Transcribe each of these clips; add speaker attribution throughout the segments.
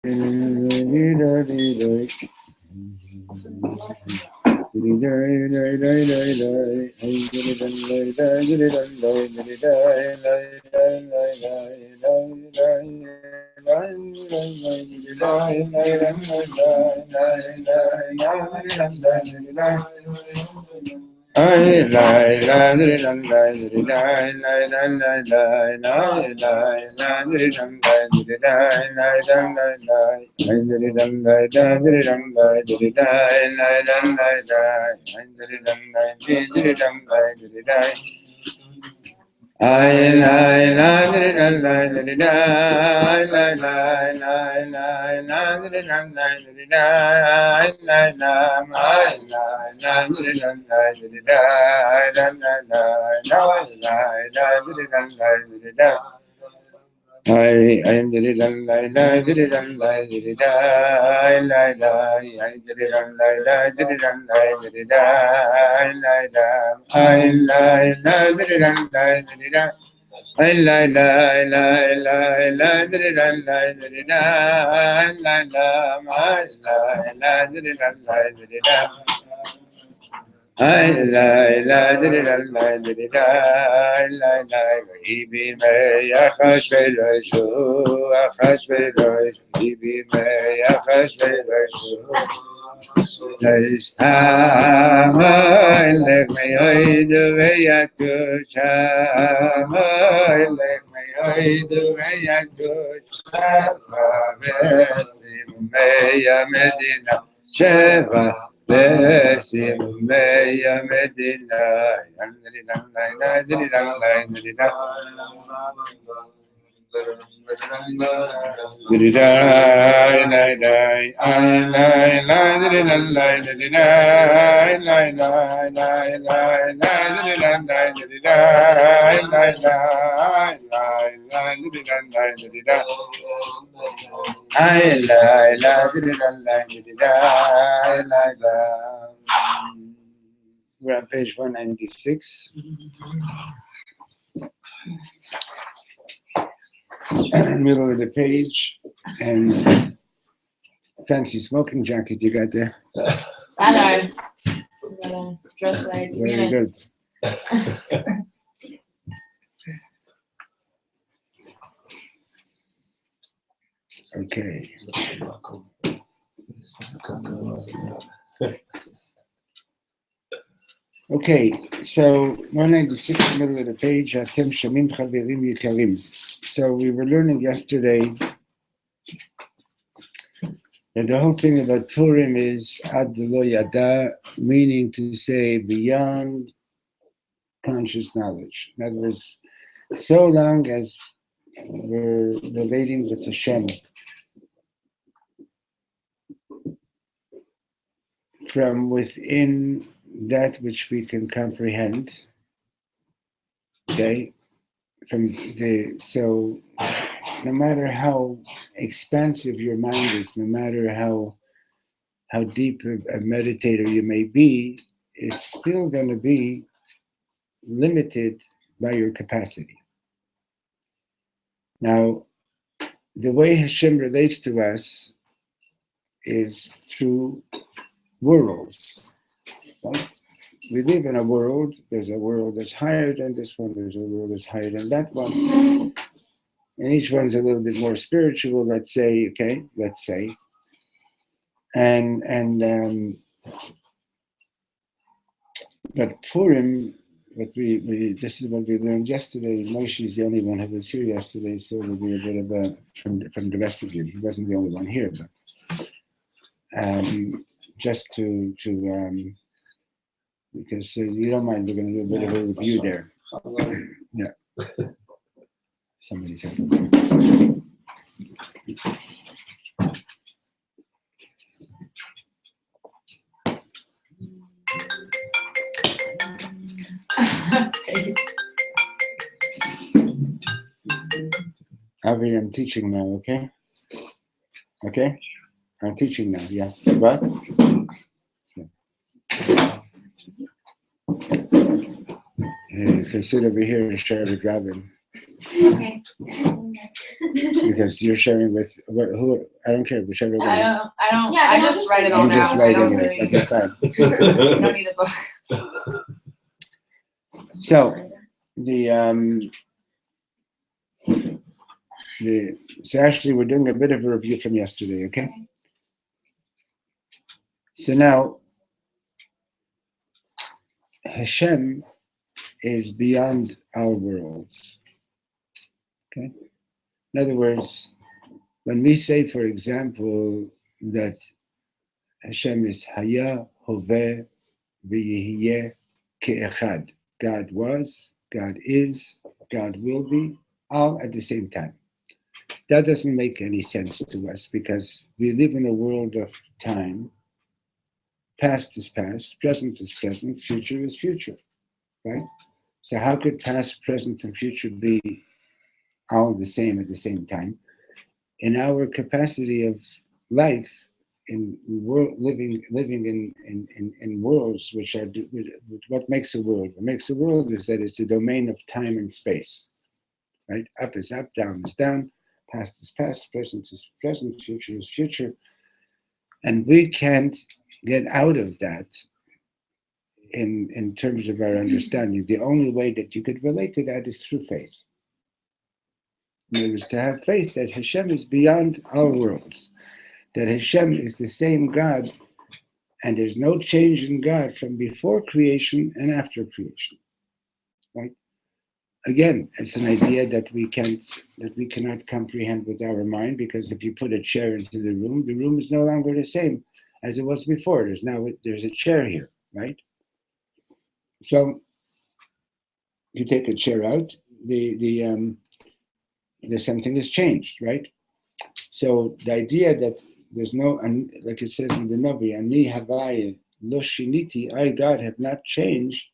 Speaker 1: I lie, la, dri, la, la, dri, la, la, la, la, la, la, la, la, dri, la, la, dri, la, la, la, la, la, I dri, la, la, la, dri, la, la, dri, la, la, la, la, la, I dri, la, la, dri, la, la, dri, la. I lie, la, dri, la, la, dri, la, la, la, la, la, la, dri, la, la, dri, la, la, la, I lie, la, dri, la, la, dri, la, la, la, la, la, dri, la, la, dri, la. I did it on la did it on la did it I did it on la did it on la did it I did it on la did it I did it on la did it I did it on la did it I did it I did it he be me achash ve'roshu achash ve'rosh he be me achash ve'roshu Leish lech me oidu ve'yat kusham lech me oidu ve'yat kusham ve'sim me'ya medina sheva Besim meya medina, We're on page 196. Middle of the page, and fancy smoking jacket you got there.
Speaker 2: Others. Dress like
Speaker 1: Very good. Okay. Okay, so 196, middle of the page. Atem Shamim Chaverim Yikarim. So we were learning yesterday that the whole thing about Purim is Ad Lo Yada, meaning to say beyond conscious knowledge. In other words, so long as we're relating with Hashem from within that which we can comprehend, okay? So no matter how expansive your mind is, no matter how deep a meditator you may be, it's still going to be limited by your capacity. Now, the way Hashem relates to us is through worlds. Right? We live in a world, there's a world that's higher than this one, there's a world that's higher than that one. And each one's a little bit more spiritual, let's say, okay, let's say. But Purim, this is what we learned yesterday. Moshe is the only one who was here yesterday, so it'll be a bit of a, from the rest of you. He wasn't the only one here, but just to because you don't mind, we're going to do a bit of a review there. Yeah. Somebody said Avi, I'm teaching now, okay? Okay? I'm teaching now, yeah. What? You can sit over here and share with Robin.
Speaker 2: Okay.
Speaker 1: Because you're sharing with who? I don't care, whichever one.
Speaker 2: I don't.
Speaker 3: Yeah,
Speaker 2: I
Speaker 3: then I'll
Speaker 2: just
Speaker 3: just
Speaker 2: write it
Speaker 3: take
Speaker 2: all
Speaker 1: You
Speaker 3: it
Speaker 2: down.
Speaker 1: just
Speaker 3: down.
Speaker 2: I
Speaker 1: write
Speaker 2: don't
Speaker 1: in
Speaker 2: really.
Speaker 1: it. Okay, fine.
Speaker 2: I don't need the book.
Speaker 1: So so actually we're doing a bit of a review from yesterday, okay? So now Hashem is beyond our worlds. Okay? In other words, when we say, for example, that Hashem is Haya, Hoveh, V'Yehyeh Ke'echad. God was, God is, God will be, all at the same time. That doesn't make any sense to us because we live in a world of time. Past is past, present is present, future is future, right? So how could past, present, and future be all the same at the same time? In our capacity of life, in world, living in worlds which are what makes a world. What makes a world is that it's a domain of time and space, right? Up is up, down is down, past is past, present is present, future is future, and we can't get out of that. In terms of our understanding, the only way that you could relate to that is through faith. In other words, to have faith that Hashem is beyond our worlds, that Hashem is the same God, and there's no change in God from before creation and after creation. Right? Again, it's an idea that we cannot comprehend with our mind, because if you put a chair into the room is no longer the same as it was before. There's a chair here, right? So you take a chair out, something has changed, right? So the idea that there's no, like it says in the Navi, Ani Havaya Lo Shiniti, I God have not changed.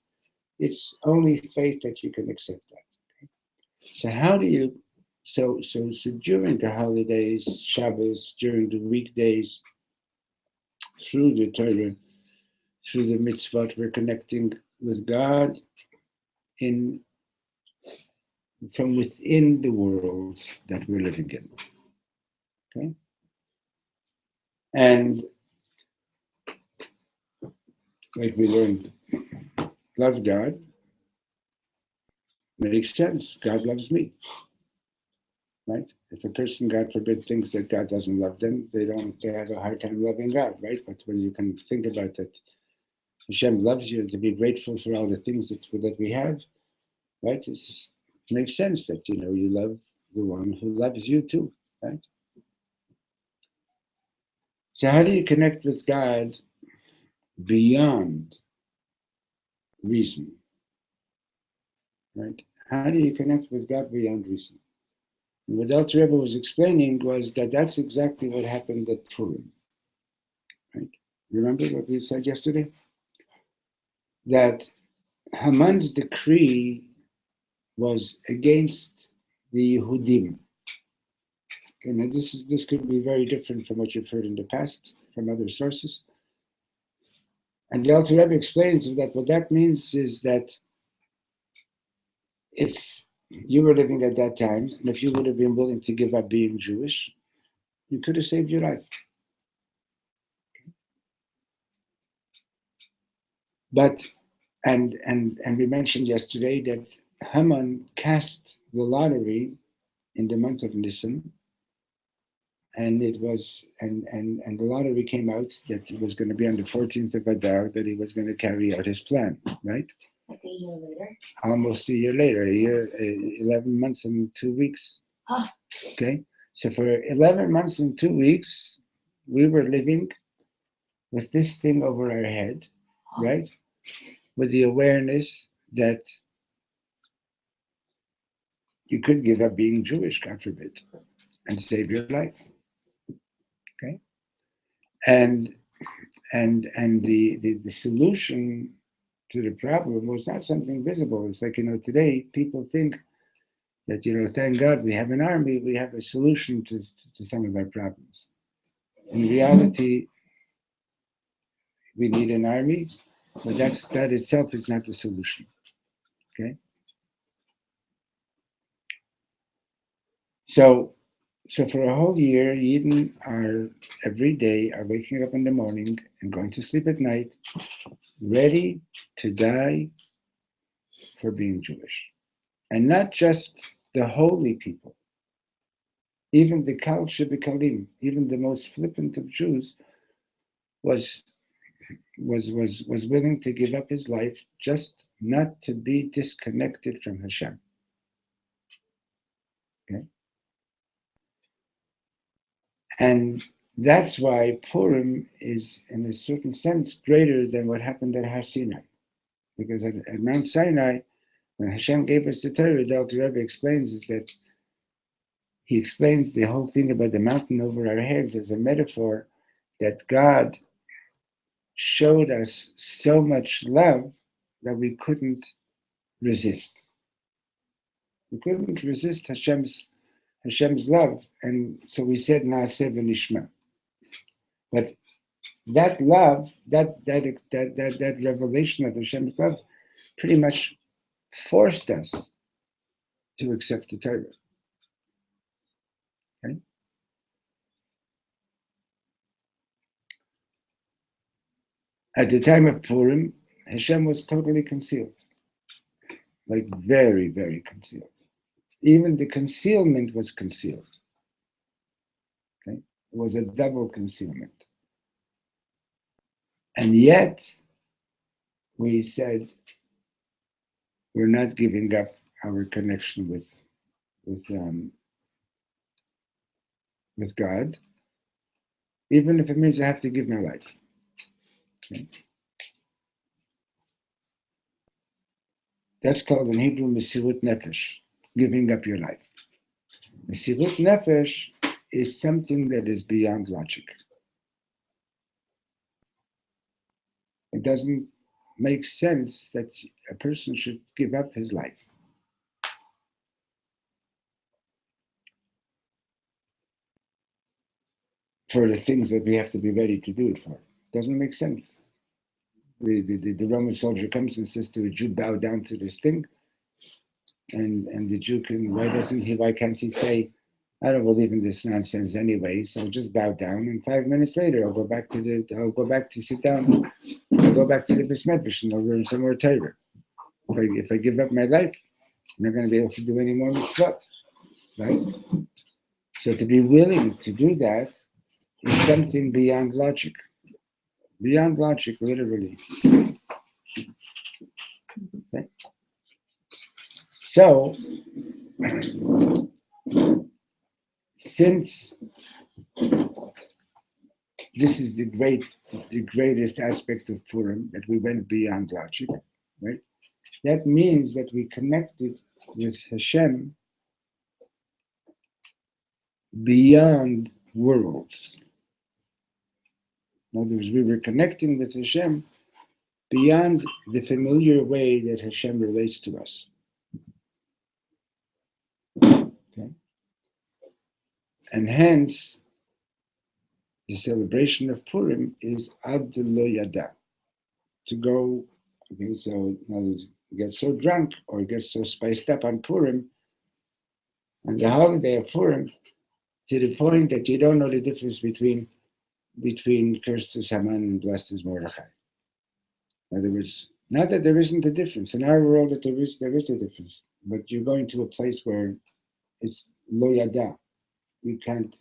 Speaker 1: It's only faith that you can accept that. Okay? So how do you? So during the holidays, Shabbos, during the weekdays, through the Torah, through the mitzvot, we're connecting with God from within the worlds that we're living in. Okay? And like we learned, love God makes sense. God loves me. Right? If a person, God forbid, thinks that God doesn't love them, they have a hard time loving God, right? But when you can think about that, Hashem loves you, and to be grateful for all the things that we have, right? It makes sense that you love the one who loves you too, right? So how do you connect with God beyond reason? Right? How do you connect with God beyond reason? And what El Rebbe was explaining was that that's exactly what happened at Purim. Right? Remember what we said yesterday? That Haman's decree was against the Yehudim. Okay, now this could be very different from what you've heard in the past from other sources. And the Alter Rebbe explains that what that means is that if you were living at that time, and if you would have been willing to give up being Jewish, you could have saved your life. But and we mentioned yesterday that Haman cast the lottery in the month of Nisan, and it was and the lottery came out that it was going to be on the 14th of Adar that he was going to carry out his plan, right?
Speaker 2: Like a year later.
Speaker 1: Almost a year later, 11 months and 2 weeks.
Speaker 2: Ah.
Speaker 1: Okay, so for 11 months and 2 weeks, we were living with this thing over our head, right? With the awareness that you could give up being Jewish, God forbid, and save your life. Okay, and the solution to the problem was not something visible. It's like today people think that thank God we have an army, we have a solution to some of our problems. In reality, we need an army, but that itself is not the solution. Okay? So So for a whole year, Yidden are every day are waking up in the morning and going to sleep at night, ready to die for being Jewish. And not just the holy people, even the Kal Shebekalim, even the most flippant of Jews, was willing to give up his life just not to be disconnected from Hashem. Okay? And that's why Purim is, in a certain sense, greater than what happened at Har Sinai. Because at Mount Sinai, when Hashem gave us the Torah, the Alter Rebbe explains is that he explains the whole thing about the mountain over our heads as a metaphor that God showed us so much love that we couldn't resist. We couldn't resist Hashem's love, and so we said Naaseh v'nishma. But that love, that revelation of Hashem's love, pretty much forced us to accept the Torah. Okay? At the time of Purim, Hashem was totally concealed, like very, very concealed. Even the concealment was concealed. Okay? It was a double concealment. And yet, we said, we're not giving up our connection with God, even if it means I have to give my life. Okay? That's called in Hebrew Mesirut Nefesh, giving up your life. Mesirut Nefesh is something that is beyond logic. It doesn't make sense that a person should give up his life. For the things that we have to be ready to do it for. It doesn't make sense. The Roman soldier comes and says to a Jew, bow down to this thing. And the Jew why can't he say, I don't believe in this nonsense anyway, so just bow down, and 5 minutes later I'll go back to sit down, I'll go back to the Bris Medrash and I'll learn some more Torah. If I give up my life, I'm not going to be able to do any more mitzvot, right? So to be willing to do that is something beyond logic. Beyond logic, literally. Okay? So, since this is the greatest aspect of Purim, that we went beyond logic, right? That means that we connected with Hashem beyond worlds. In other words, we were connecting with Hashem beyond the familiar way that Hashem relates to us. Okay? And hence, the celebration of Purim is Ad Lo Yada, to go, okay, so in other words, get so drunk or get so spiced up on Purim, on the holiday of Purim, to the point that you don't know the difference between cursed is Haman and blessed is Mordechai. In other words, not that there isn't a difference. In our world, that there is a difference, but you're going to a place where it's Lo Yada. You can't,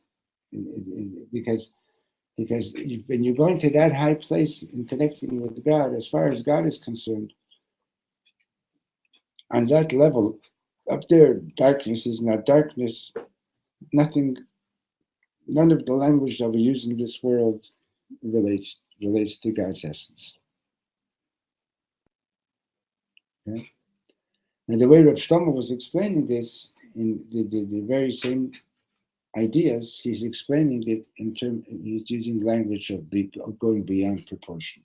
Speaker 1: because when you're going to that high place in connecting with God, as far as God is concerned, on that level, up there, darkness is not darkness. None of the language that we use in this world relates to God's essence. Okay? And the way Rav Shlomo was explaining this, in the very same ideas, he's explaining it he's using language of going beyond proportion.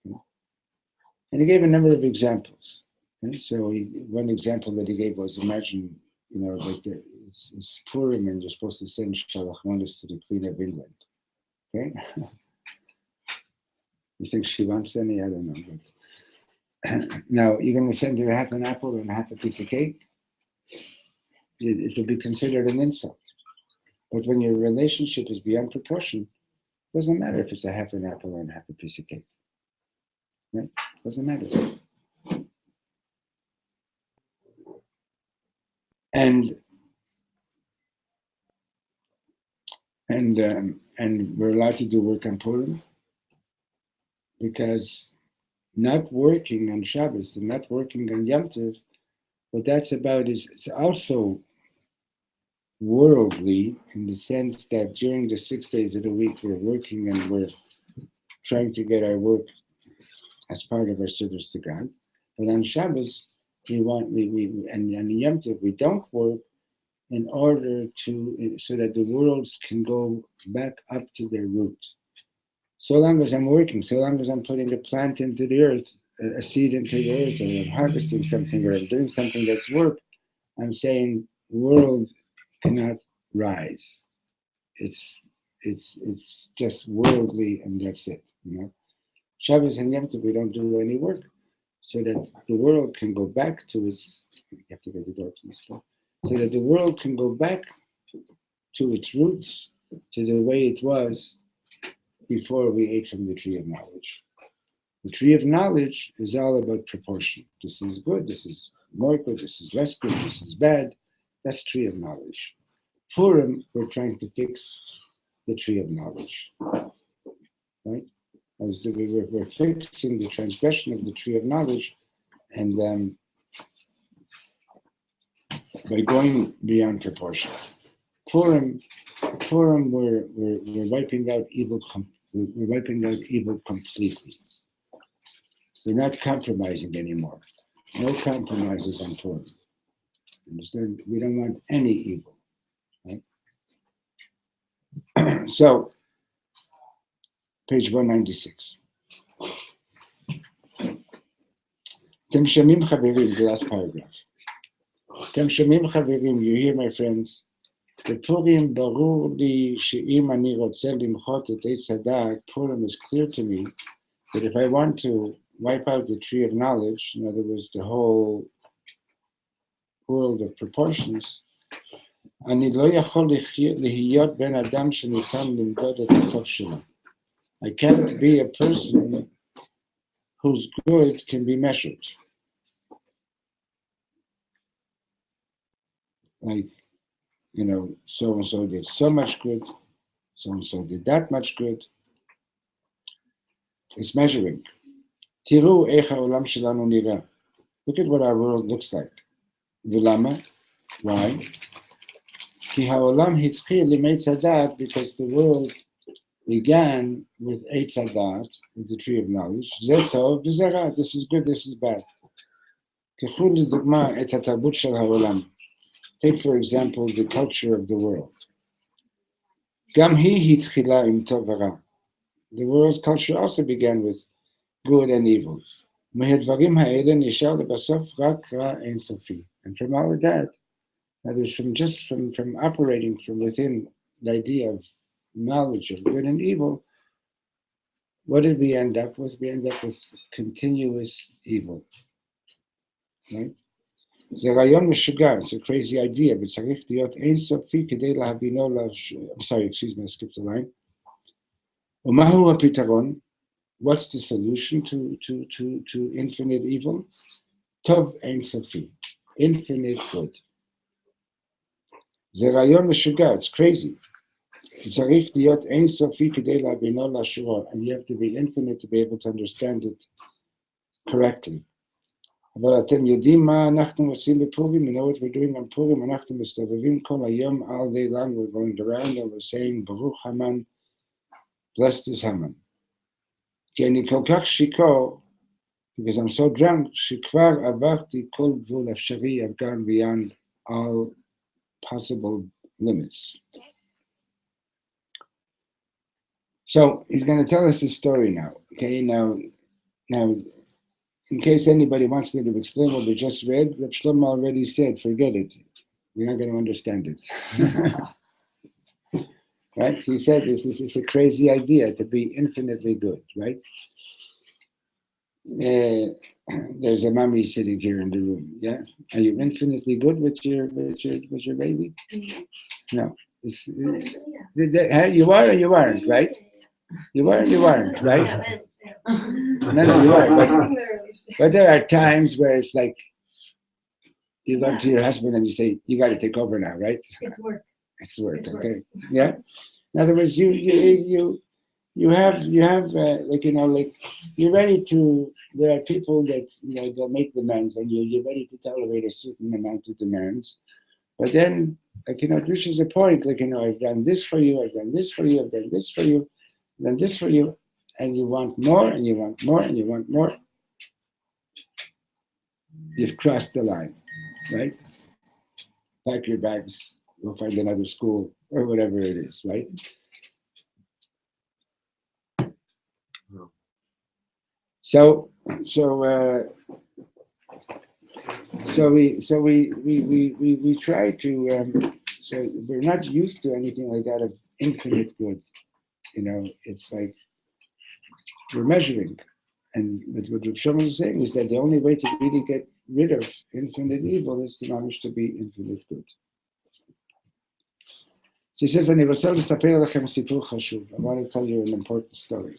Speaker 1: Okay? And he gave a number of examples. Okay? So one example that he gave was, imagine, like it's Purim and you're supposed to send Shalach Manos to the Queen of England. Okay? You think she wants any? I don't know. But now, you're going to send her half an apple and half a piece of cake? it will be considered an insult. But when your relationship is beyond proportion, it doesn't matter if it's a half an apple and half a piece of cake. Right? Doesn't matter. And we're allowed to do work on Purim because not working on Shabbos and not working on Yom Tov, what that's about is it's also worldly in the sense that during the 6 days of the week we're working and we're trying to get our work as part of our service to God. But on Shabbos, and on Yom Tov, we don't work in order so that the worlds can go back up to their root. So long as I'm working, so long as I'm putting a plant into the earth, a seed into the earth, or I'm harvesting something, or I'm doing something that's work, I'm saying world cannot rise. It's just worldly, and that's it. Shabbos and Yom Tov, we don't do any work, so that the world can go back to its. You have to get the door, please. So that the world can go back to its roots, to the way it was before we ate from the tree of knowledge. The tree of knowledge is all about proportion. This is good, this is more good, this is less good, this is bad. That's tree of knowledge. Purim, we're trying to fix the tree of knowledge. Right? As we're fixing the transgression of the tree of knowledge, and by going beyond proportion. Purim, we're wiping out evil. We're wiping out evil completely. We're not compromising anymore. No compromises on Purim. Understand? We don't want any evil. Right? So, page 196. Tem shamim chaverim, the last paragraph. Tem shamim chaverim, you hear, my friends. בפורים ברור לי שאם אני רוצה למחות את עץ הדעת, Purim is clear to me that if I want to wipe out the tree of knowledge, in other words, the whole world of proportions, אני לא יכול להיות בן אדם שניתן למדוד את הטוב שלו. I can't be a person whose good can be measured. Like, so-and-so did so much good, so-and-so did that much good. It's measuring. תראו איך העולם שלנו נראה. Look at what our world looks like. ולמה? Why? כי העולם התחיל עם עץ הדעת, because the world began with עץ הדעת, with the tree of knowledge. זה טוב וזה רע. This is good, this is bad. קחו לדוגמה את התרבות של העולם. Take, for example, the culture of the world. גם היא התחילה עם טוב ורע. The world's culture also began with good and evil. מהדברים האלה נשאר לבסוף רק רע אינסופי. And from all of that, from operating from within the idea of knowledge of good and evil, what did we end up with? We end up with continuous evil. Right? זה רעיון משוגע, it's a crazy idea, but צריך להיות אינסופי כדי להבינו, I'm sorry, excuse me, I skipped the line. ומהו הפתרון? What's the solution to infinite evil? טוב אינסופי, infinite good. זה רעיון משוגע, it's crazy. צריך להיות אינסופי כדי להבינו לאשורו, and you have to be infinite to be able to understand it correctly. אבל אתם יודעים מה אנחנו עושים בפורים? You know what we're doing on Purim? אנחנו מסתובבים כל היום, all day long, we're going around and we're saying, ברוך המן, blessed is Haman. כי אני כל כך שיכור, because I'm so drunk, שכבר עברתי כל גבול אפשרי, I've gone beyond all possible limits. So he's going to tell us his story now. Okay, now, in case anybody wants me to explain what we just read, Reb Shlomo already said, forget it. You're not going to understand it. Right? He said this is a crazy idea to be infinitely good, right? there's a mommy sitting here in the room. Yeah, are you infinitely good with your baby? No. You are or you aren't, right? You are or you aren't, right? No, you are. But there are times where it's like you go to your husband and you say, "You got to take over now," right?
Speaker 2: It's work.
Speaker 1: It's work. Okay. Yeah. In other words, you have like like you're ready to. There are people that they'll make demands, and you're ready to tolerate a certain amount of demands. But then it reaches a point like I've done this for you, I've done this for you, I've done this for you, I've done this for you, and you want more, and you want more, and you want more. You've crossed the line, right? Pack your bags, go find another school or whatever it is, right? So we try to. So we're not used to anything like that of infinite good. It's like we're measuring. And what Shlomo is saying is that the only way to really get rid of infinite evil is to manage to be infinite good. So he says, I want to tell you an important story.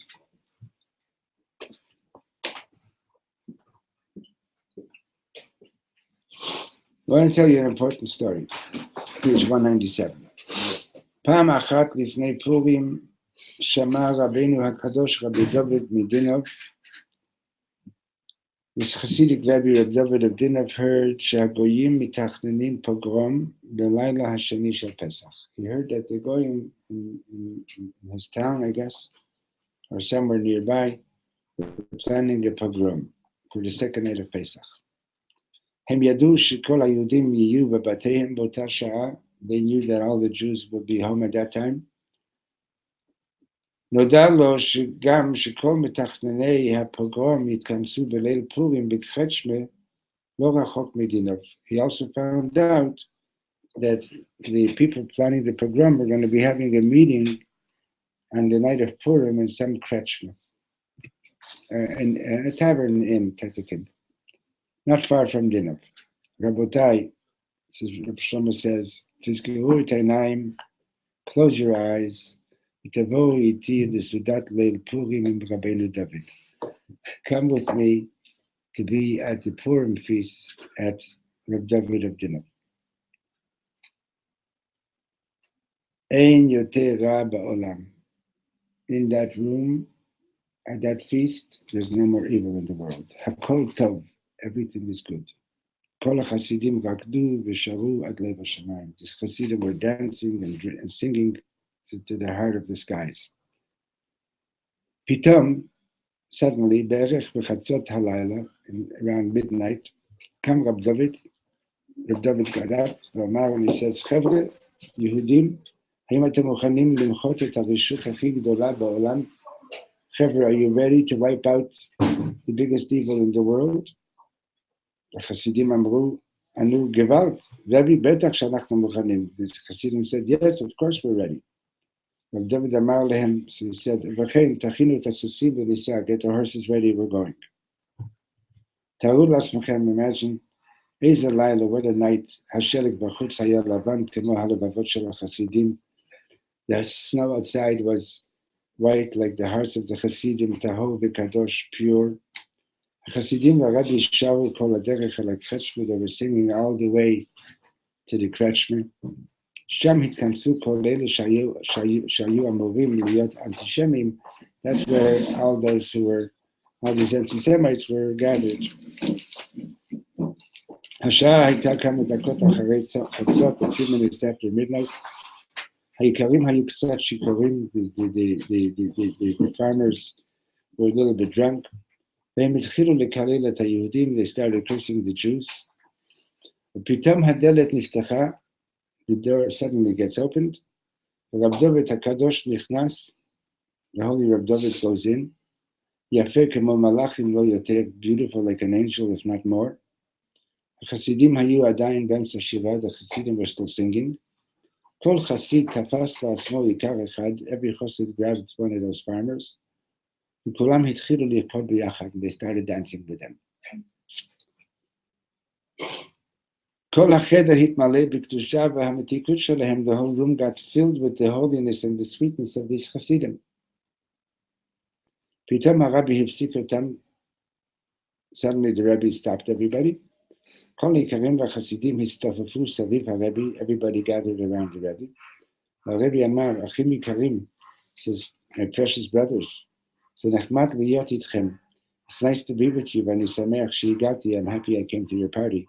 Speaker 1: I want to tell you an important story. Page 197. פעם אחת לפני פורים שמע רבינו הקדוש רבי דוד מדינוב. This Hasidic Rabbi Reb David of Dinov heard שהגויים מתכננים pogrom בלילה השני של Pesach. He heard that the goyim in his town, I guess, or somewhere nearby, were planning a pogrom for the second night of Pesach. הם ידעו שכל היהודים יהיו בבתיהם באותה שעה. They knew that all the Jews would be home at that time. נודע לו שגם שכל מתכנני הפוגרום יתכנסו בליל פורים בקרצ'מה לא רחוק מדינוב. He also found out that the people planning the pogrom were going to be having a meeting on the night of Purim in some kretschma, in a tavern inn type of thing, not far from Dinov. Rabotai, Shlomo says, Tizkiru et einayim, close your eyes. Come with me to be at the Purim feast at Reb David of Dinov. Ein yoter ra ba'olam. In that room, at that feast, there's no more evil in the world. Hakol tov, everything is good. Kol hachasidim rakdu v'sharu ad lev hashamayim. The Hasidim were dancing and singing to the heart of the skies. Pitom, suddenly, בערך בחצות הלילה, around midnight, קם רב דוד got up, ואמר, and he says, חבר'ה, יהודים, האם אתם מוכנים למחות את הרשות הכי גדולה בעולם? חבר'ה, are you ready to wipe out the biggest evil in the world? החסידים אמרו, אנו גוואלד, רבי, בטח שאנחנו מוכנים. The Hasidim said, yes, of course we're ready. Reb David אמר להם, so he said, וכן, תכינו את הסוסים וניסע, get the horses ready, we're going. תארו לעצמכם, imagine, איזה לילה, what a night, השלג בחוץ היה לבן כמו הלבבות של החסידים. The snow outside was white like the hearts of the Hasidim, טהור וקדוש, pure. החסידים והרבי שרו כל הדרך על הקרצ'מה, they were singing all the way to the קרצ'מה. שם התכנסו כל אלה שהיו אמורים להיות אנטישמים. That's where all those these anti-Semites were gathered. השעה הייתה כמה דקות אחרי חצות, a few minutes after midnight. האיכרים היו קצת שיכורים, the farmers were a little bit drunk. והם התחילו לקלל את היהודים, they started cursing the Jews. ופתאום הדלת נפתחה, the door suddenly gets opened. Reb David HaKadosh nichnas, the holy Reb David goes in. Yafeh kemo malachim lo yoter, beautiful like an angel, if not more. Hasidim hayu adayin b'emtza shiva, the Hasidim were still singing. Kol Hasid tafas la'asmo yikar echad, every Hasid grabbed one of those farmers.
Speaker 3: וכולם התחילו לרקוד ביחד, and they started dancing with them. כל החדר התמלא בקדושה והמתיקות שלהם, the whole room got filled with the holiness and the sweetness of these חסידים. פתאום הרבי הפסיק אותם, suddenly the Rebbe stopped everybody. כל העיקרים והחסידים הסתופפו סביב הרבי, everybody gathered around the Rebbe. והרבי אמר, אחים יקרים, says, my precious brothers, זה נחמד להיות איתכם. It's nice to be with you, ואני שמח שהגעתי, I'm happy I came to your party.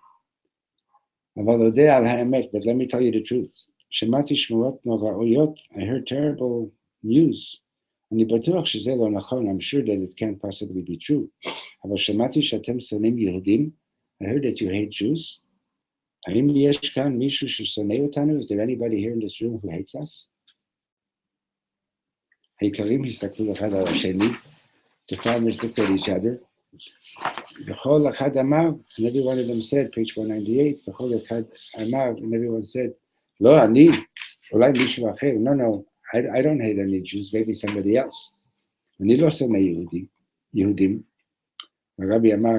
Speaker 3: אבל אודה על האמת, but let me tell you the truth. שמעתי שמועות נוראיות, I heard terrible news. אני בטוח שזה לא נכון, I'm sure that it can't possibly be true. אבל שמעתי שאתם שונאים יהודים, I heard that you hate Jews. האם יש כאן מישהו ששונא אותנו? Is there anybody here in this room who hates us? העיקרים הסתכלו אחד על השני, the farmers looked at each other. בכל אחד אמר, and every one of them said, page 198, בכל אחד אמר, and everyone said, לא, אני, אולי מישהו אחר, no, I don't hate any Jews, maybe somebody else. אני לא שונא יהודים. הרבי אמר,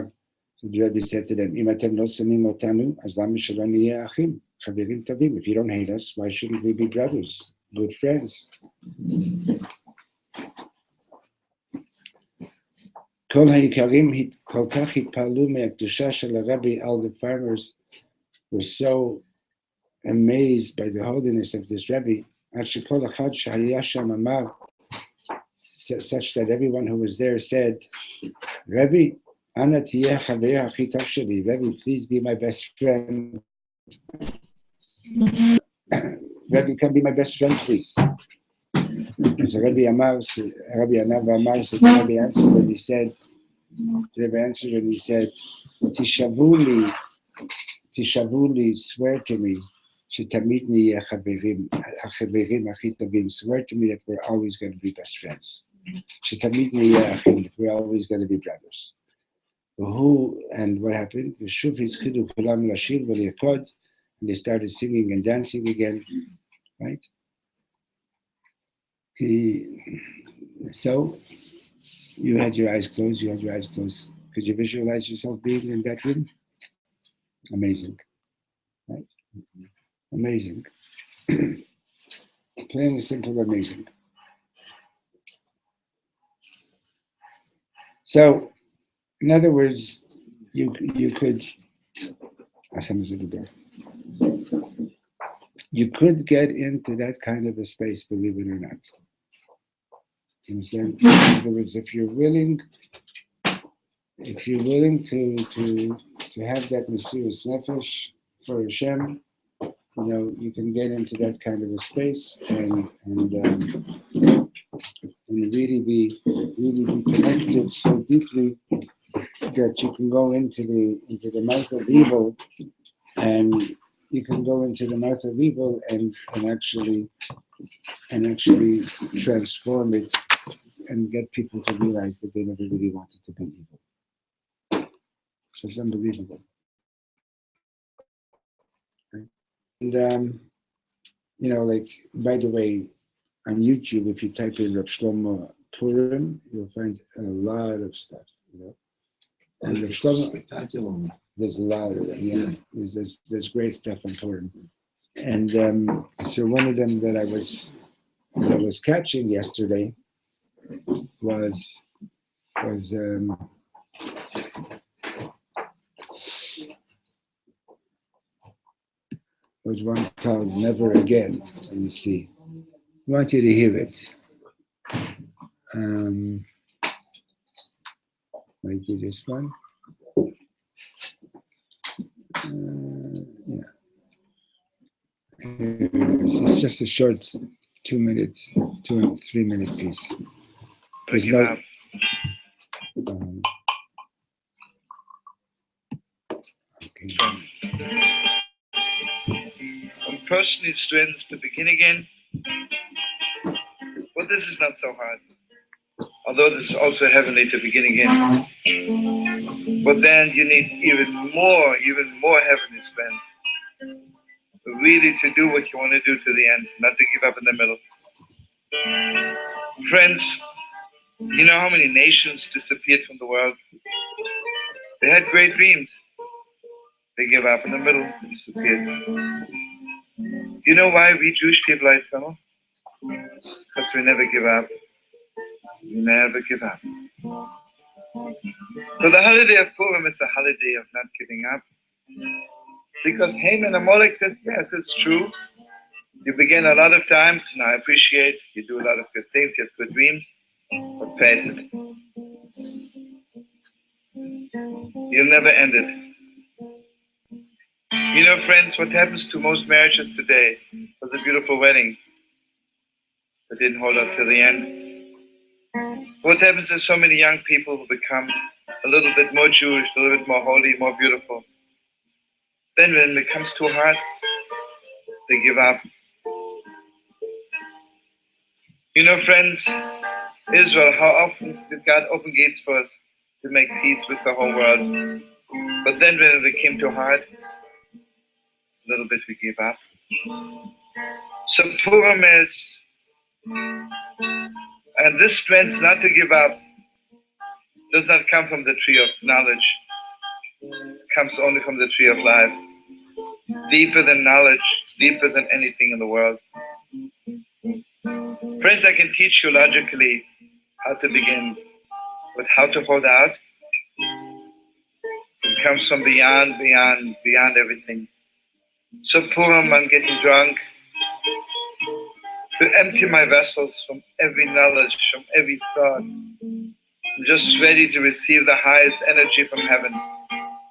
Speaker 3: so the Rebbe said to them, אם אתם לא שונאים אותנו, אז למה שלא נהיה אחים, חברים טובים? If you don't hate us, why shouldn't we be brothers, good friends? כל העיקרים כל כך התפעלו מהקדושה של הרבי, all the farmers were so amazed by the holiness of this Rebbe, עד שכל אחד שהיה שם אמר, such that everyone who was there said, Rebbe, אנא תהיה החבר הכי טוב שלי, Rebbe, please be my best friend. Rebbe, come be my best friend, please. אז הרבי ענה ואמר, so the Rebbe answered and he said, תשבו לי, swear to me, שתמיד נהיה החברים הכי טובים, swear to me that we're always going to be best friends, שתמיד נהיה אחים, that we're always going to be brothers. And what happened? ושוב התחילו כולם לשיר ולרקוד, and they started singing and dancing again, right? So, you had your eyes closed, Could you visualize yourself being in that room? Amazing, right? Amazing. Plain and simple, amazing. So, in other words, you could get into that kind of a space, believe it or not. You understand? In other words, if you're willing to have that mysterious nefesh for Hashem, you can get into that kind of a space and really be connected so deeply that you can go into the mouth of evil, and you can go into the mouth of evil and actually transform it and get people to realize that they never really wanted to be evil. So it's unbelievable. Right? And like, by the way, on YouTube, if you type in Rav Shlomo Purim, you'll find a lot of stuff. And Rav Shlomo, there's a lot of them. Yeah, there's great stuff on Purim. And so one of them that I was catching yesterday was one called Never Again. Let me see. I want you to hear it. Might be this one. Yeah. It's just a short 2 and 3 minute piece. There's no, okay.
Speaker 4: A person needs strength to begin again. Well, this is not so hard. Although this is also heavenly to begin again. But then you need even more heavenly strength. Really to do what you want to do to the end, not to give up in the middle. Friends, You know how many nations disappeared from the world? They had great dreams. They gave up in the middle and disappeared. You know why we Jewish people are eternal? Because we never give up. We never give up. So the holiday of Purim is a holiday of not giving up. Because Haman and Amalek says, yes, it's true. You begin a lot of times, and I appreciate you do a lot of good things, you have good dreams, but face it. You'll never end it. You know, friends, what happens to most marriages today was a beautiful wedding that didn't hold up to the end. What happens to so many young people who become a little bit more Jewish, a little bit more holy, more beautiful? Then when it becomes too hard, they give up. You know, friends, Israel, how often did God open gates for us to make peace with the whole world? But then when it became too hard, a little bit we gave up. So Purim is, and this strength not to give up does not come from the tree of knowledge. It comes only from the tree of life. Deeper than knowledge, deeper than anything in the world. Friends, I can teach you logically how to begin, but how to hold out, it comes from beyond everything. So Purim, I'm getting drunk to empty my vessels from every knowledge, from every thought. I'm just ready to receive the highest energy from heaven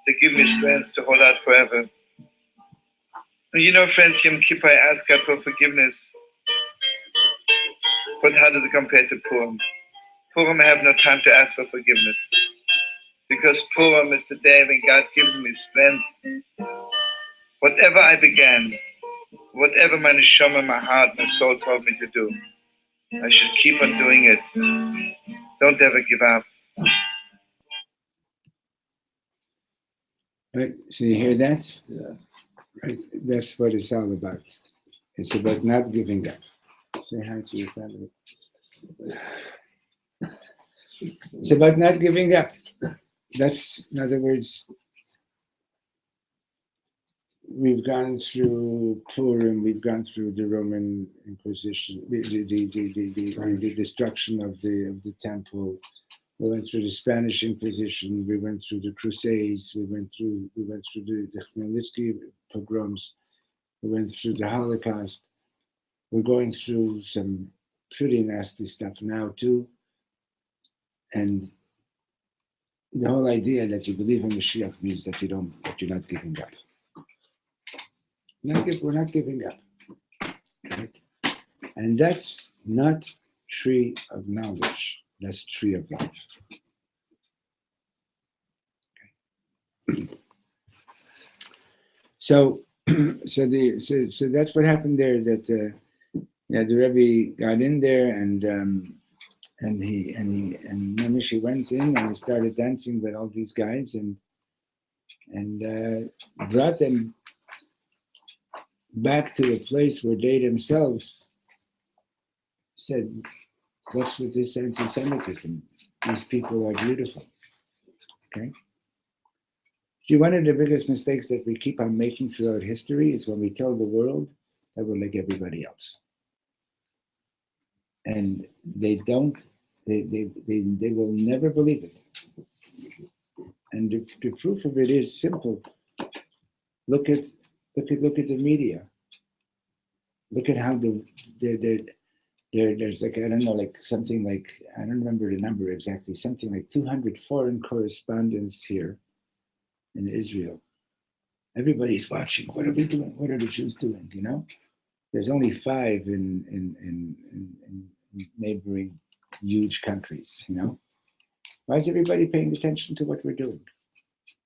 Speaker 4: to give me strength to hold out forever. And you know, friends, Yom Kippur, I ask God for forgiveness. But how does it compare to Purim? Purim, I have no time to ask for forgiveness. Because Purim is the day when God gives me strength. Whatever I began, whatever my neshama, my heart, my soul told me to do, I should keep on doing it. Don't ever give up.
Speaker 3: Right, so you hear that? Yeah. Right, that's what it's all about. It's about not giving up. Say hi to your family. It's about not giving up. That's, in other words, we've gone through Purim, we've gone through the Roman Inquisition, the destruction of the temple. We went through the Spanish Inquisition. We went through the Crusades. We went through the Khmelnytsky pogroms. We went through the Holocaust. We're going through some pretty nasty stuff now too. And the whole idea that you believe in Mashiach means that you're not giving up. We're not giving up. Right? And that's not tree of knowledge. That's tree of life. Okay. So that's what happened there. That the Rebbe got in there and Mamishi went in and he started dancing with all these guys and brought them back to a place where they themselves said, "What's with this anti-Semitism? These people are beautiful." Okay. See, one of the biggest mistakes that we keep on making throughout history is when we tell the world that we're like everybody else. And they don't, they will never believe it. And the proof of it is simple. Look at the media. Look at how there's like, I don't know, like something like, I don't remember the number exactly, something like 200 foreign correspondents here in Israel. Everybody's watching. What are we doing? What are the Jews doing? You know, there's only 5 in neighboring huge countries. You know, why is everybody paying attention to what we're doing?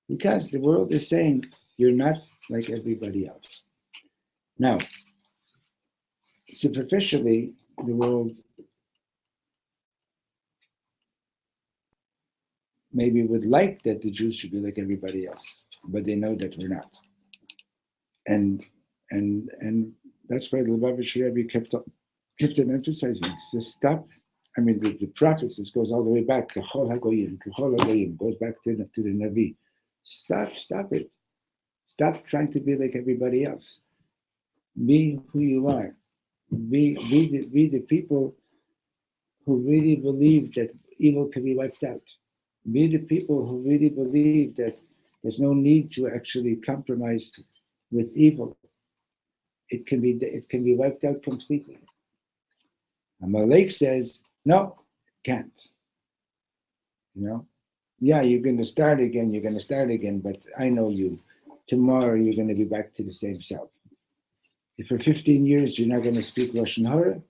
Speaker 3: Because the world is saying you're not like everybody else. Now, superficially, the world maybe would like that the Jews should be like everybody else, but they know that we're not. And that's why the Lubavitch Rebbe kept on emphasizing. He says, stop I mean, the prophets, this goes all the way back. Kechol hagoyim, goes back to the Navi. Stop it. Stop trying to be like everybody else. Be who you are. Be the people who really believe that evil can be wiped out. Be the people who really believe that there's no need to actually compromise with evil. It can be wiped out completely. Amalek says, no, it can't. Yeah, you're going to start again, but I know you. Tomorrow you're going to be back to the same self. If for 15 years you're not going to speak Lashon Hara,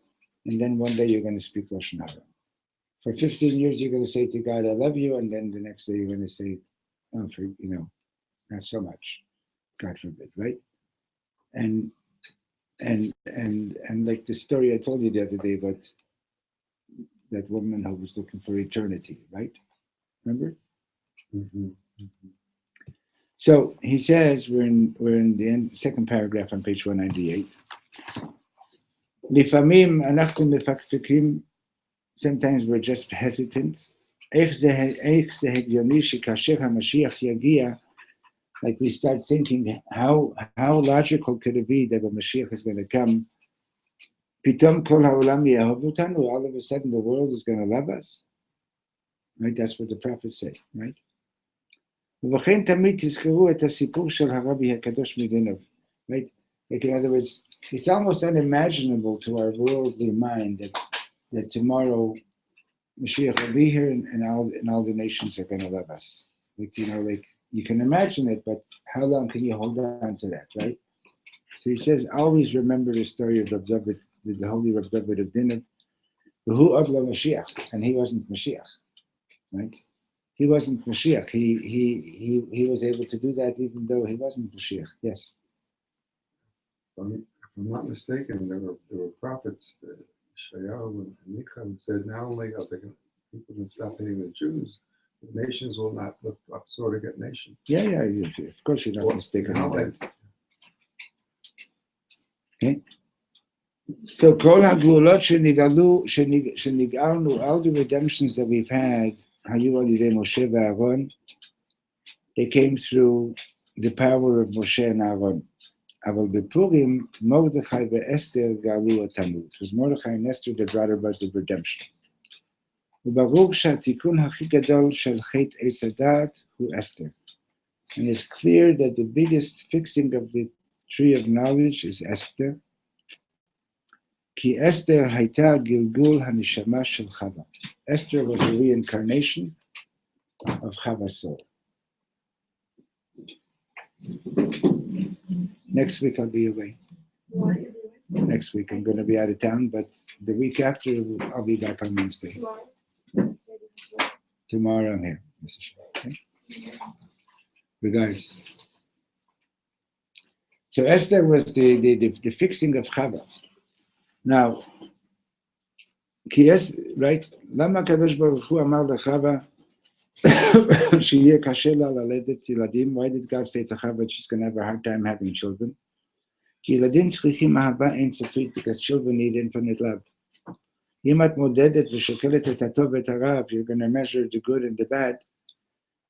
Speaker 3: and then one day you're going to speak Lashon Hara. For 15 years you're going to say to God, I love you, and then the next day you're going to say, oh, not so much. God forbid, right? And like the story I told you the other day about that woman who was looking for eternity, right? Remember?
Speaker 1: Mm-hmm.
Speaker 3: So he says, we're in the end, second paragraph on page 198. Lifamim anachnu mefakfikim. Sometimes we're just hesitant. Like we start thinking, how logical could it be that when Mashiach is going to come, Pitom kol ha'olam ye'ahavutanu, all of a sudden the world is going to love us? Right? That's what the prophets say, right? Right? Like in other words, it's almost unimaginable to our worldly mind that tomorrow Mashiach will be here and all the nations are going to love us. Like you can imagine it, but how long can you hold on to that, right? So he says, always remember the story of Rab David, the holy Rab David of Dinah, who Avla Mashiach, and he wasn't Mashiach, right? He wasn't Mashiach. He was able to do that even though he wasn't Mashiach. Yes.
Speaker 1: If I'm not mistaken, there were prophets, Shayahu and Micah, who said not only are people can stop hating the Jews, the nations will not look up sort of nation.
Speaker 3: Yeah. Of course, you're not mistaken on that. Okay. So Kol HaGulot Shenigalnu, all the redemptions that we've had, Hayu Al Yidei Moshe v'Aaron, they came through the power of Moshe and Aaron. Aval bePurim, Mordechai veEsther galu otanu. It was Mordechai and Esther that brought about the redemption. U'baruch she'atikun haki gadol shel chet Eitz Hadat hu Esther. And it's clear that the biggest fixing of the tree of knowledge is Esther. Ki Esther hayta gilgul hanishama shel Chava. Esther was a reincarnation of Chava's soul. Next week I'll be away. Next week I'm going to be out of town, but the week after I'll be back on Wednesday. Tomorrow I'm here. Okay? Regards. So Esther was the fixing of Chava. Now, right? Lama Kadosh Baruch Hu amar lechava shiye kashe la laledet yiladim. Why did God say to Chava she's going to have a hard time having children? Ki yiladim tzrichim ahava ein sofit, because children need infinite love. Im at modedet v'shokelet et hatov v'et hara, if you're going to measure the good and the bad,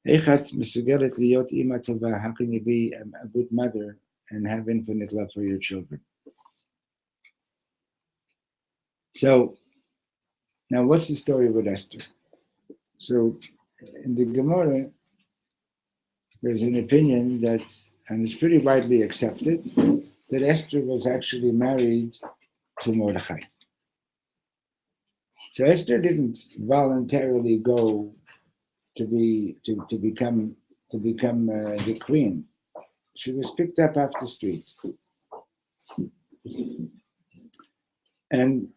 Speaker 3: eichat mesugelet liot ima tova. How can you be a good mother and have infinite love for your children? So, now what's the story with Esther? So, in the Gemara, there's an opinion that, and it's pretty widely accepted, that Esther was actually married to Mordechai. So Esther didn't voluntarily go to become the queen. She was picked up off the street, and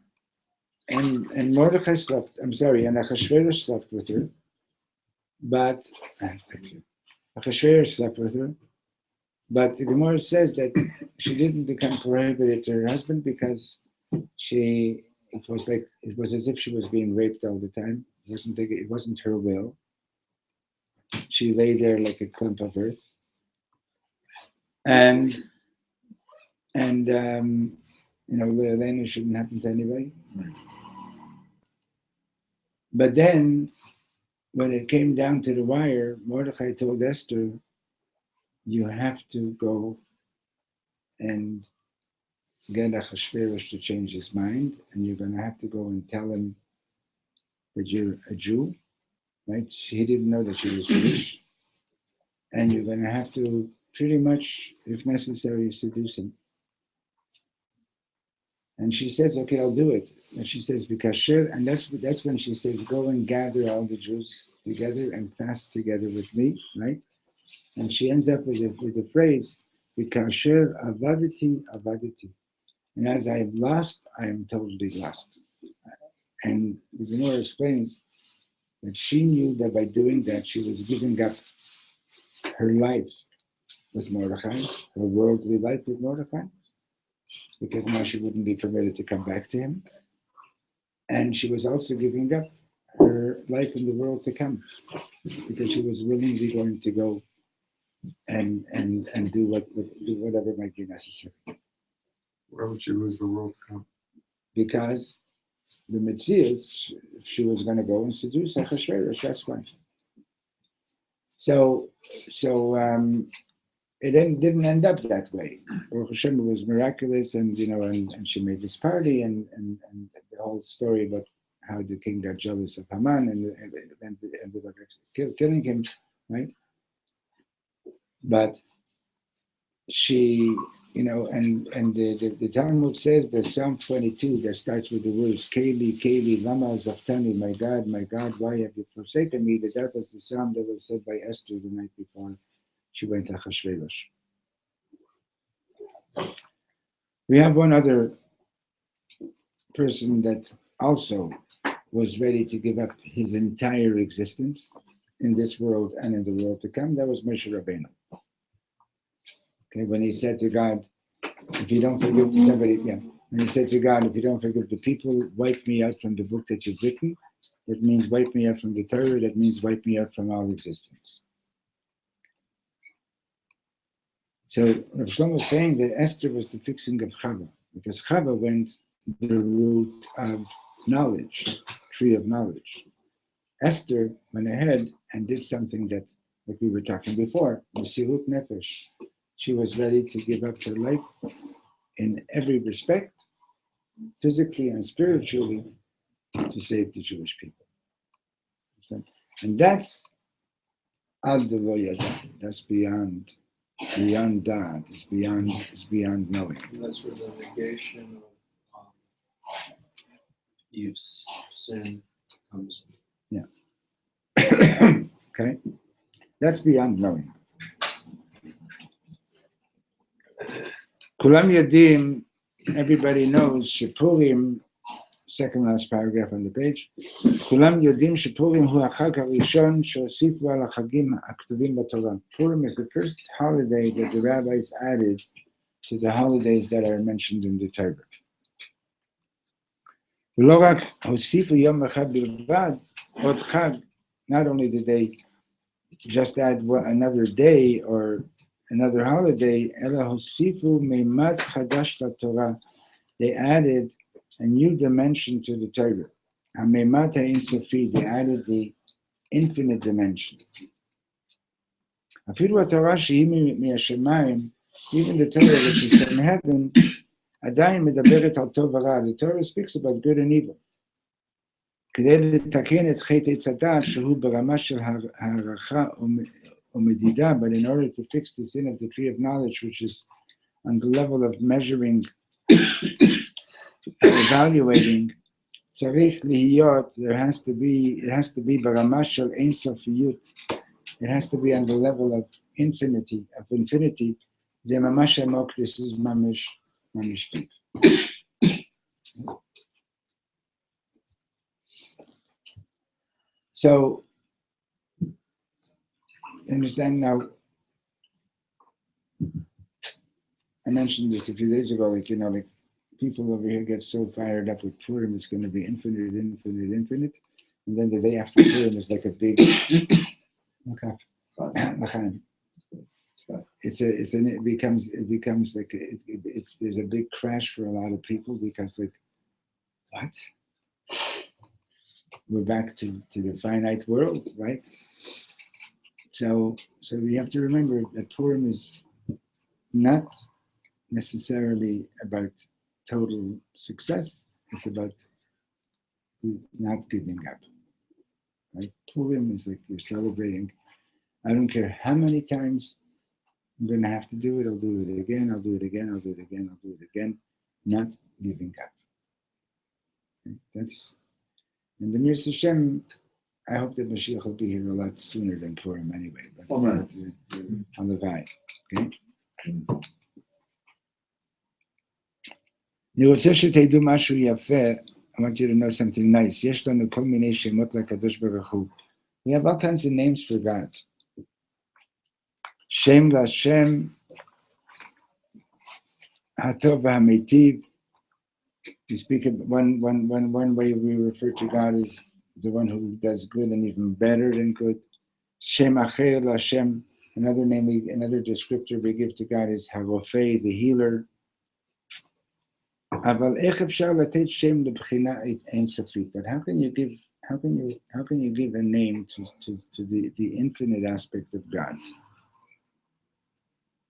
Speaker 3: Mordechai slept. And Achashverosh slept with her, but Achashverosh slept with her. But the Gemara says that she didn't become prohibited to her husband because it was as if she was being raped all the time. It wasn't her will. She lay there like a clump of earth, and Leilena shouldn't happen to anybody. But then, when it came down to the wire, Mordechai told Esther, you have to go and get Achashverosh to change his mind, and you're going to have to go and tell him that you're a Jew, right? He didn't know that she was Jewish. And you're going to have to pretty much, if necessary, seduce him. And she says, okay, I'll do it. And she says, because sure, and that's when she says, go and gather all the Jews together and fast together with me, right? And she ends up with the phrase, because sure, avadati, avadati. And as I have lost, I am totally lost. And the Gemara explains that she knew that by doing that, she was giving up her life with Mordechai, her worldly life with Mordechai, because now she wouldn't be permitted to come back to him. And she was also giving up her life in the world to come, because she was willingly going to go and do whatever might be necessary.
Speaker 1: Why would she lose the world to come?
Speaker 3: Because the Metzias, she was going to go and seduce Achashverosh, that's why. So it didn't end up that way. Baruch Hashem, it was miraculous, and she made this party, and the whole story about how the king got jealous of Haman and ended up killing him, right? But she, and the Talmud says that Psalm 22 that starts with the words Keli, Keli, Lama Zaftani, my God, why have you forsaken me? That was the psalm that was said by Esther the night before she went to Achashverosh. We have one other person that also was ready to give up his entire existence in this world and in the world to come. That was Moshe Rabbeinu. Okay, when he said to God, if you don't forgive somebody, when he said to God, if you don't forgive the people, wipe me out from the book that you've written. That means wipe me out from the Torah. That means wipe me out from all existence. So Rav Shlomo was saying that Esther was the fixing of Chava, because Chava went the route of knowledge, tree of knowledge. Esther went ahead and did something that, like we were talking before, Mesirut Nefesh. She was ready to give up her life in every respect, physically and spiritually, to save the Jewish people. And that's Ad Lo Yada. That's beyond that. It's beyond knowing.
Speaker 1: And that's where the negation of use, sin comes in.
Speaker 3: Yeah. Okay? That's beyond knowing. Kulam Yadim, everybody knows, Purim, second last paragraph on the page, Kulam Yadim Purim hu hachag harishon she'osifu al hachagim haktuvim b'Torah. Purim is the first holiday that the rabbis added to the holidays that are mentioned in the Torah. V'lo rak hosifu yom echad bilvad, od chag, not only did they just add another day or another holiday, ela hosifu meimad chadash laTorah, they added a new dimension to the Torah. Meimad ha'insofi, they added the infinite dimension. Afilu haTorah shehi mi'ashamayim, even the Torah which is from heaven, adayin medaberet al tov v'ra, the Torah speaks about good and evil. כדי לתקן את חטא עץ הדעת שהוא ברמה של הערכה ומדידה, but in order to fix the sin of the tree of knowledge, which is on the level of measuring and evaluating, צריך להיות, it has to be ברמה של אין סופיות, it has to be on the level of infinity, זה ממש עמוק, this is ממש deep. So, understand now, I mentioned this a few days ago, like people over here get so fired up with Purim, it's going to be infinite, and then the day after Purim is like a big, it becomes like, there's a big crash for a lot of people, because like, what? we're back to the finite world, right? So we have to remember that Purim is not necessarily about total success. It's about not giving up. Right? Purim is like you're celebrating. I don't care how many times I'm going to have to do it. I'll do it again. I'll do it again. I'll do it again. I'll do it again. Not giving up. Okay? That's and the Mir Hashem. I hope that Mashiach will be here a lot sooner than Purim anyway. But on the vai. Okay. I want you to know something nice. We have all kinds of names for God. Shem Lashem, Hatov HaMeitiv. We speak of one way we refer to God as the one who does good and even better than good. Shem Acher Lashem. Another descriptor we give to God is Harofei, the healer. But how can you give a name to the infinite aspect of God?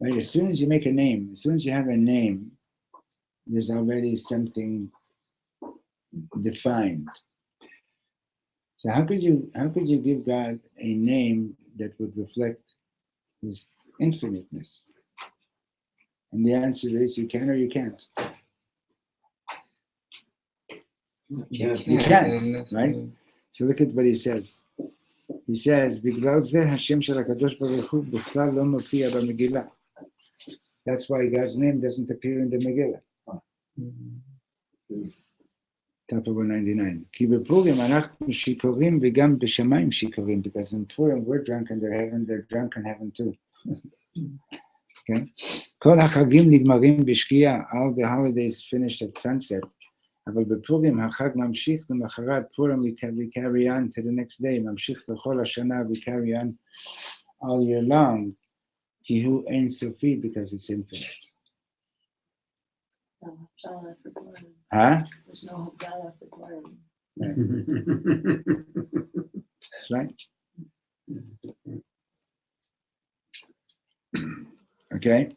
Speaker 3: Right? As soon as you make a name, as soon as you have a name, there's already something defined. So how could you give God a name that would reflect His infiniteness? And the answer is you can or you can't. You can't, right? So look at what he says. He says, that's why God's name doesn't appear in the Megillah. Top of 199. Because in Purim we're drunk and they're drunk in heaven too. Okay? All the holidays finished at sunset. אבל בפורים החג ממשיך למחרת Purim we carry on to the next day, ממשיך לכל השנה we carry on all year long, כי הוא אין סופי because it's infinite.
Speaker 2: No Havdalah for Purim.
Speaker 3: Huh?
Speaker 2: There's no Havdalah for Purim.
Speaker 3: Right. That's right. Okay.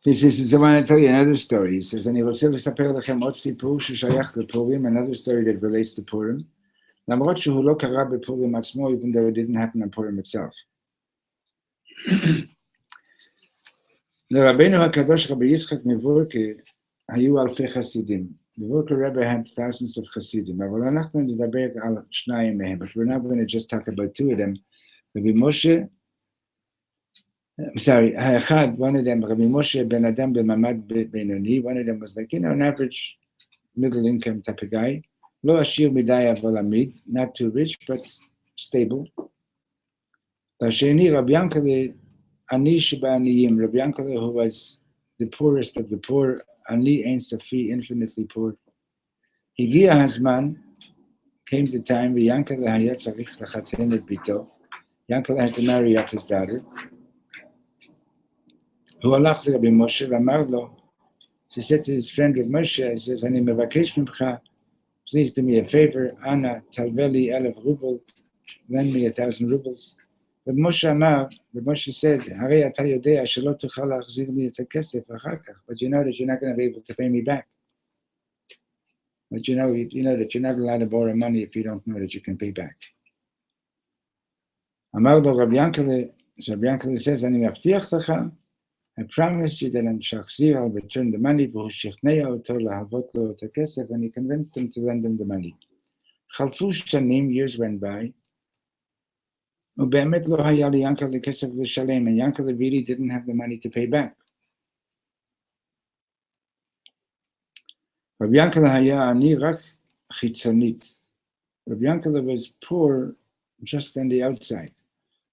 Speaker 3: He says, I want to tell you another story. He says, another story that relates to Purim. Even though it didn't happen on Purim itself. לרבנו הקדוש רבי יצחק מבורקה היו אלפי חסידים. מבורקה Rebbe had thousands of חסידים, אבל אנחנו נדבר על שניים מהם. But we're not going to just talk about two of them. רבי משה, האחד, one of them, רבי משה בן אדם במעמד בינוני, one of them was like, an average middle income type of guy, לא עשיר מדי אבל עמיד, not too rich, but stable. והשני, רבי ינקלה, Ani Shabaniyim, Rabbi Yankele, who was the poorest of the poor, Ani Ein Sofi, infinitely poor. Higia Hazman, came the time, Yankele Hayat Zarich Lachaten et Bito. Yankele had to marry off his daughter. Who alach to Rabbi Moshe, Vamarlo. She said to his friend Rabbi Moshe, he says, Ani mevakesh mimcha, please do me a favor, Anna Talveli 1,000 rubles, lend me 1,000 rubles. But Moshe said, "Harei ata yodea shelo tuchal lachzir li et hakesef achar kach." But you know that you're not going to be able to pay me back. But you know that you're not allowed to borrow money if you don't know that you can pay back. Amar lo Rabbi Yankele, so Rabbi Yankele says, "Ani mavtiach lecha, I promise you that I'll return the money, v'hu shichnei oto lahavot lo et hakesef," and he convinced him to lend him the money. Chalfu shanim, years went by. And Yankele really didn't have the money to pay back. Rabbi Yankele was poor just on the outside.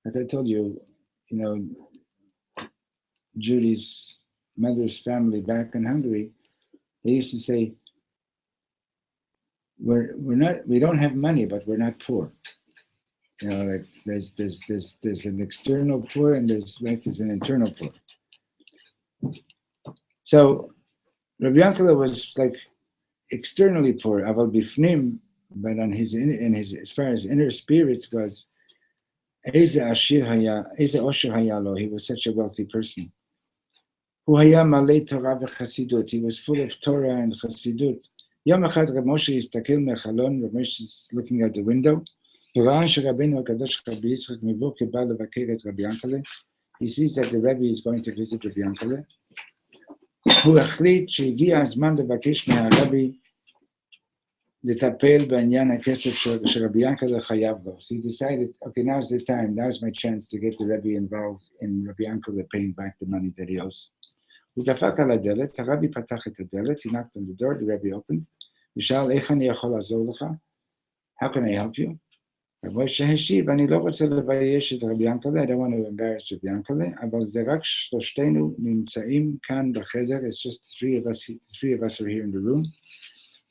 Speaker 3: Like I told you, Judy's mother's family back in Hungary, they used to say, we don't have money, but we're not poor. Like there's an external poor and there's an internal poor. So Rabbi Yankele was like externally poor, aval bifnim, but on his as far as inner spirits was, Eze osher haya lo, he was such a wealthy person. Hu haya malei Torah v'chasidut, he was full of Torah and Chasidut. Yom echad Reb Moshe yistakel mechalon, Reb Moshe is looking out the window. V'ra'an sheRabbeinu HaKadosh Rabbi Yitzchak mivo kebal levaker et Rabbi Yankele. He sees that the Rebbe is going to visit Rabbi Yankele. Hu achlit shehigia hazman levakesh me'harabbi לטפל בעניין הכסף שרבי ינקלה חייב לו. So he decided, okay, now's the time, now's my chance to get the Rebbe involved in Rabbi Yankele paying back the money that he owes. הוא דפק על הדלת, הרבי פתח את הדלת, he knocked on the door, the Rebbe opened, ושאל, איך אני יכול לעזור לך? How can I help you? רב משה השיב, אני לא רוצה לבייש את רבי ינקלה, I don't want to embarrass רבי ינקלה, אבל זה רק שלושתנו נמצאים כאן בחדר, it's just three of us are here in the room.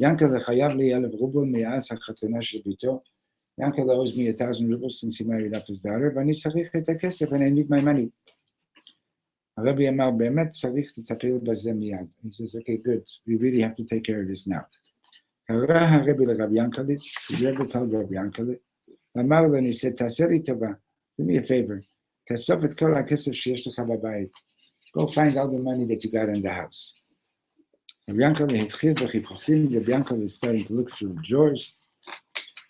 Speaker 3: Yankele chayav li 1,000 rubles me'as hachatona shel bito. Yankele owes me 1,000 rubles since he married up his daughter, ואני צריך את הכסף and I need my money. הרבי אמר, באמת צריך לטפל בזה מיד. He says, okay, good, we really have to take care of this now. קרא הרבי לרב ינקלה, the Rebbe called רב ינקלה, ואמר לו, he said, תעשה לי טובה, do me a favor, תאסוף את כל הכסף שיש לך בבית. Go find all the money that you got in the house. Rabbi Yankele התחיל בחיפושים, Rabbi Yankele is starting to look through drawers.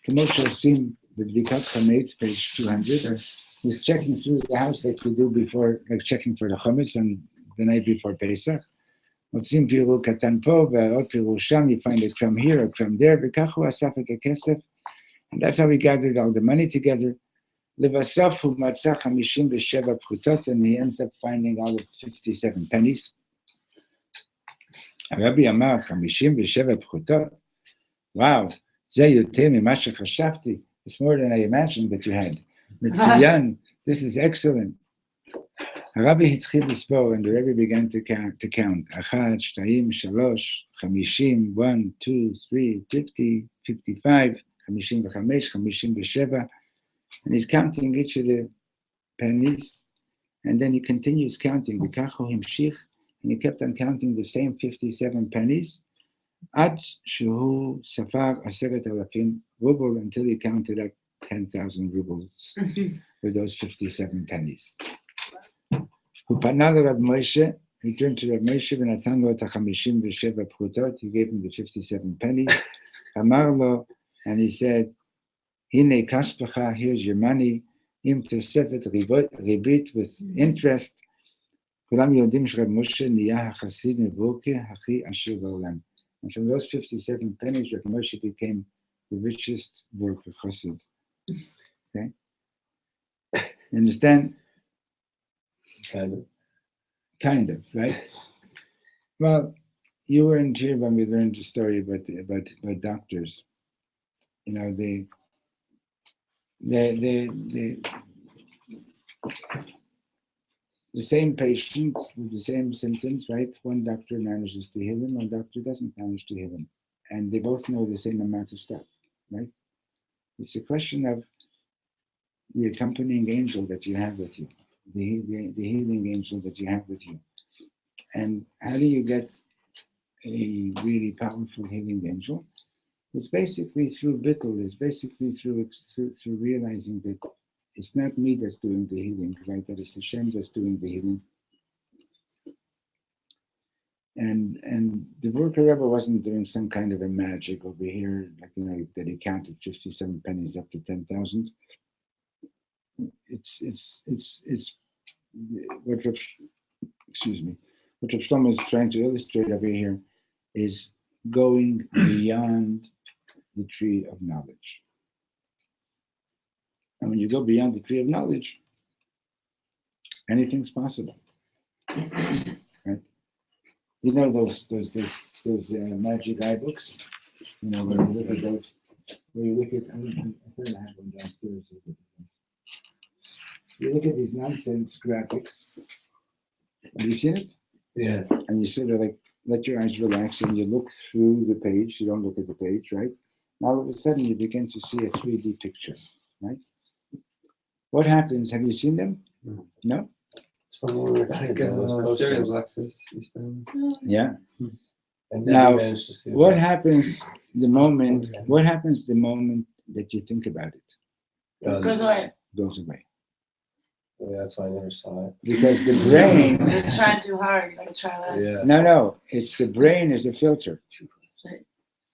Speaker 3: כמו שעושים בבדיקת חמץ, page 200, he's checking through the house like we do before, like checking for the chametz on the night before Pesach. מוצאים פירור קטן פה ועוד פירור שם, you find it from here or from there, וכך הוא אסף את הכסף. And that's how he gathered all the money together. לבסוף הוא מצא 57 פחותות, and he ends up finding all of 57 pennies. הרבי אמר 57 פחותות, וואו, זה יותר ממה שחשבתי, it's more than I imagined that you had. מצוין, this is excellent. הרבי התחיל לספור, and the Rebbe began to count, 1, 2, 3, 50, 1, 2, 3, 50, 55, 55, 57, and he's counting each of the pennies, and then he continues counting, וכך הוא המשיך, and he kept on counting the same 57 pennies, עד שהוא ספר 10,000 rubles, until he counted up 10,000 rubles for those 57 pennies. הוא פנה לרב משה, he turned to רב משה ונתן לו את 57 פחותות, he gave him the 57 pennies, אמר לו, and he said, הנה כספך, here's your money, עם תוספת ריבית with interest, כולם יודעים שרב משה נהיה החסיד מבורקה הכי עשיר בעולם. And from those 57 pennies, Reb Moshe became the richest worker chassid. Okay? You understand? Kind of, right? Well, you weren't here when we learned the story about doctors. You know, the same patient with the same symptoms, right? One doctor manages to heal him, one doctor doesn't manage to heal him. And they both know the same amount of stuff, right? It's a question of the accompanying angel that you have with you, the healing angel that you have with you. And how do you get a really powerful healing angel? It's basically through bittul, it's basically through realizing that it's not me that's doing the healing, right? That it's Hashem that's doing the healing. And the worker Rebbe wasn't doing some kind of a magic over here, like, you know, that he counted 57 pennies up to 10,000. It's what Reb Shlomo is trying to illustrate over here is going beyond the tree of knowledge. And when you go beyond the tree of knowledge, anything's possible. Right? You know those magic eye books? You know, when you look at those, where you look at, I thought I have them downstairs. You look at these nonsense graphics. Have you seen it?
Speaker 1: Yeah.
Speaker 3: And you sort of like let your eyes relax and you look through the page. You don't look at the page, right? all of a sudden you begin to see a 3D picture, right? What happens? Have you seen them? No?
Speaker 1: It's from when we were kids, all those
Speaker 5: cereal
Speaker 1: posters.
Speaker 5: boxes. Used to-
Speaker 3: Yeah.
Speaker 1: And
Speaker 3: Now,
Speaker 1: never managed to see
Speaker 3: What
Speaker 1: them.
Speaker 3: happens the moment that you think about it?
Speaker 2: Goes away.
Speaker 3: Goes away.
Speaker 1: Yeah, that's why I never saw it.
Speaker 3: Because the brain,
Speaker 2: You're trying too hard. You gotta try less.
Speaker 1: Yeah.
Speaker 3: no, it's the brain is a filter.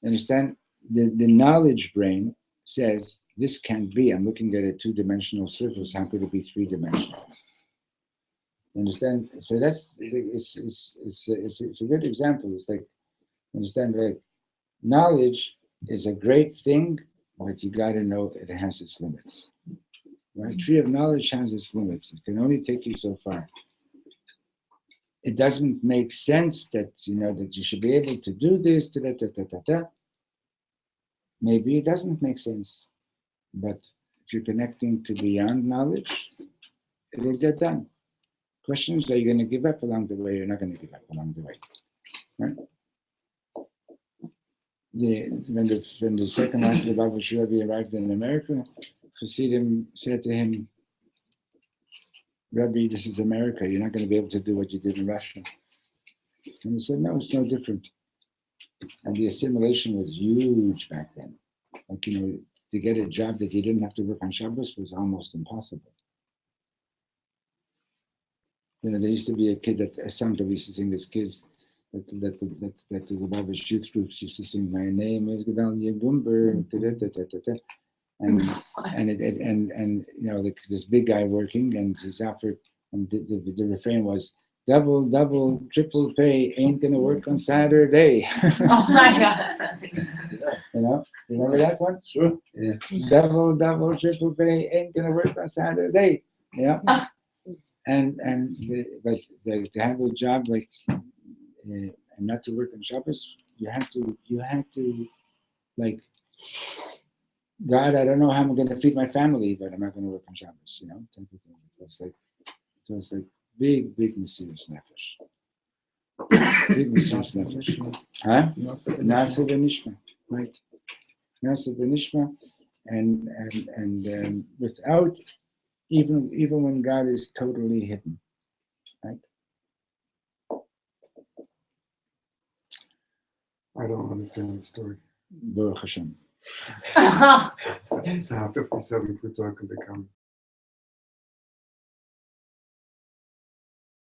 Speaker 3: Understand? The knowledge brain says, this can't be. I'm looking at a two-dimensional surface. How could it be three-dimensional? Understand? So it's a good example. It's like, understand, like, knowledge is a great thing, but you got to know it has its limits. Right? Tree of knowledge has its limits. It can only take you so far. It doesn't make sense that that you should be able to do this. Maybe it doesn't make sense, but if you're connecting to beyond knowledge, it will get done. Question is, are you going to give up along the way? Or you're not going to give up along the way, right? When the second master of Baba Shirabi arrived in America, Hasidim said to him, Rabbi, this is America. You're not going to be able to do what you did in Russia. And he said, no, it's no different. And the assimilation was huge back then. Like, to get a job that you didn't have to work on Shabbos was almost impossible. There used to be a song that we used to sing as kids, that the Baba's youth groups used to sing, my name is Gedalia Gumber, and this big guy working, and he's offered, and the refrain was, double, triple pay, ain't gonna work on Saturday.
Speaker 2: Oh my God.
Speaker 3: Remember that one?
Speaker 1: Sure.
Speaker 3: Yeah. Double, triple pay, ain't gonna work on Saturday. Yeah. But to have a job like and not to work on Shabbos, you have to like, God, I don't know how I'm going to feed my family, but I'm not going to work on Shabbos. Type of thing. It was like big mysterious nefesh. Big mysterious nefesh. Huh? Nasa v'nishma, right? Nasa v'nishma, and without even when God is totally hidden, right?
Speaker 5: I don't understand the story.
Speaker 3: Baruch Hashem.
Speaker 5: So how 57 Pluto can become